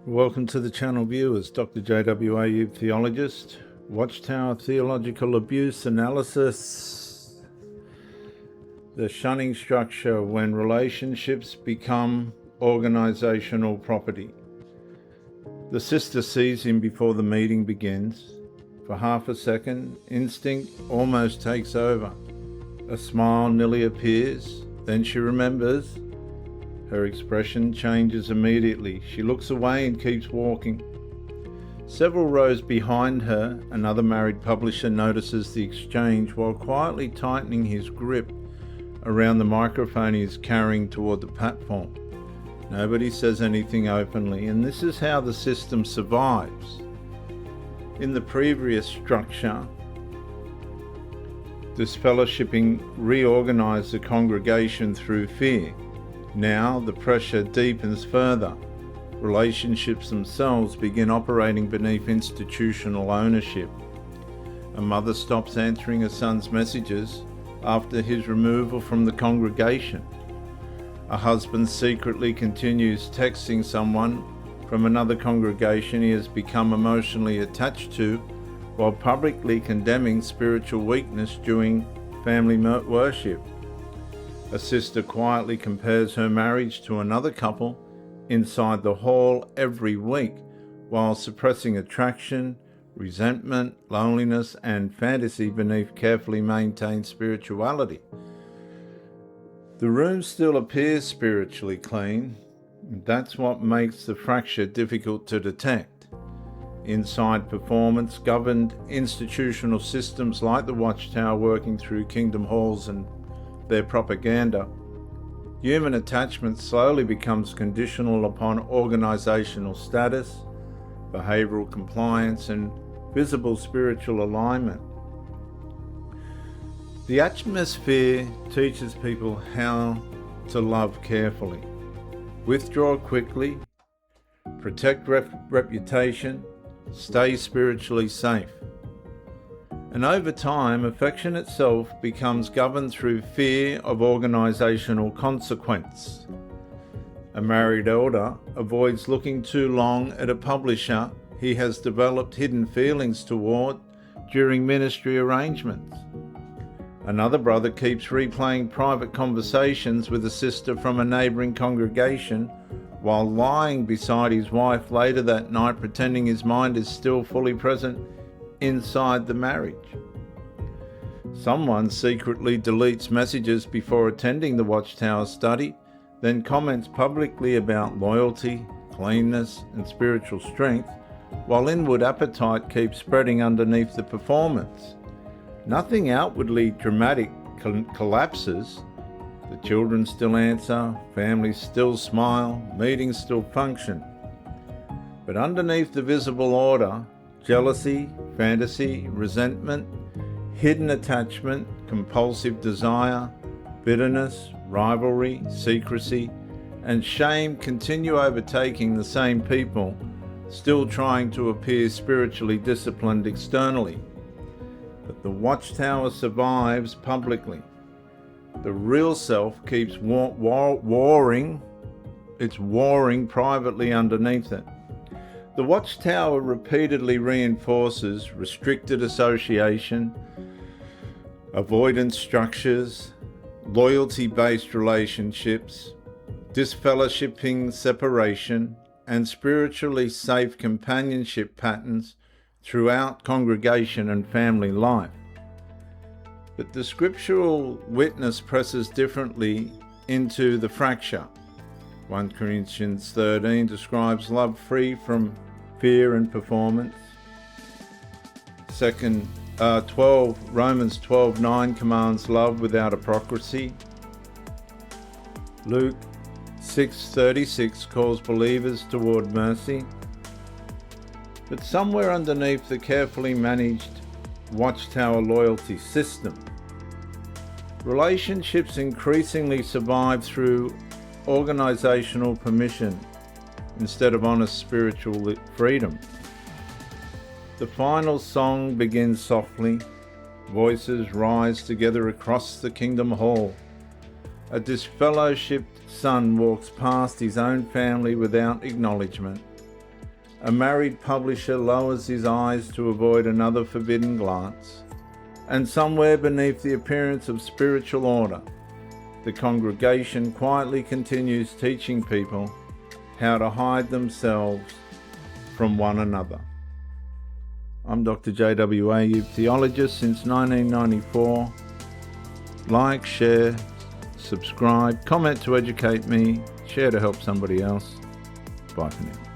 Welcome to the channel viewers. Dr. JW, theologist. Watchtower theological abuse analysis. The shunning structure when relationships become organizational property. The sister sees him before the meeting begins. For half a second, instinct almost takes over. A smile nearly appears, then she remembers. Her expression changes immediately. She looks away and keeps walking. Several rows behind her, another married publisher notices the exchange while quietly tightening his grip around the microphone he is carrying toward the platform. Nobody says anything openly, and this is how the system survives. In the previous structure, disfellowshipping reorganized the congregation through fear. Now the pressure deepens further. Relationships themselves begin operating beneath institutional ownership. A mother stops answering her son's messages after his removal from the congregation. A husband secretly continues texting someone from another congregation he has become emotionally attached to, while publicly condemning spiritual weakness during family worship. A sister quietly compares her marriage to another couple inside the hall every week, while suppressing attraction, resentment, loneliness, and fantasy beneath carefully maintained spirituality. The room still appears spiritually clean. That's what makes the fracture difficult to detect. Inside performance, governed institutional systems like the Watchtower working through kingdom halls and their propaganda, human attachment slowly becomes conditional upon organizational status, behavioral compliance, and visible spiritual alignment. The atmosphere teaches people how to love carefully, withdraw quickly, protect reputation, stay spiritually safe. And over time, affection itself becomes governed through fear of organizational consequence. A married elder avoids looking too long at a publisher he has developed hidden feelings toward during ministry arrangements. Another brother keeps replaying private conversations with a sister from a neighboring congregation while lying beside his wife later that night, pretending his mind is still fully present inside the marriage. Someone secretly deletes messages before attending the Watchtower study, then comments publicly about loyalty, cleanness, and spiritual strength, while inward appetite keeps spreading underneath the performance. Nothing outwardly dramatic collapses. The children still answer, families still smile, meetings still function. But underneath the visible order, jealousy, fantasy, resentment, hidden attachment, compulsive desire, bitterness, rivalry, secrecy, and shame continue overtaking the same people, still trying to appear spiritually disciplined externally. But the Watchtower survives publicly. The real self keeps warring. It's warring privately underneath it. The Watchtower repeatedly reinforces restricted association, avoidance structures, loyalty-based relationships, disfellowshipping separation, and spiritually safe companionship patterns throughout congregation and family life. But the scriptural witness presses differently into the fracture. 1 Corinthians 13 describes love free from fear and performance. Romans 12:9 commands love without hypocrisy. Luke 6:36 calls believers toward mercy. But somewhere underneath the carefully managed Watchtower loyalty system, relationships increasingly survive through organizational permission instead of honest spiritual freedom. The final song begins softly. Voices rise together across the kingdom hall. A disfellowshipped son walks past his own family without acknowledgement. A married publisher lowers his eyes to avoid another forbidden glance, and somewhere beneath the appearance of spiritual order, the congregation quietly continues teaching people how to hide themselves from one another. I'm Dr. JW, theologist since 1994. Like, share, subscribe, comment to educate me, share to help somebody else. Bye for now.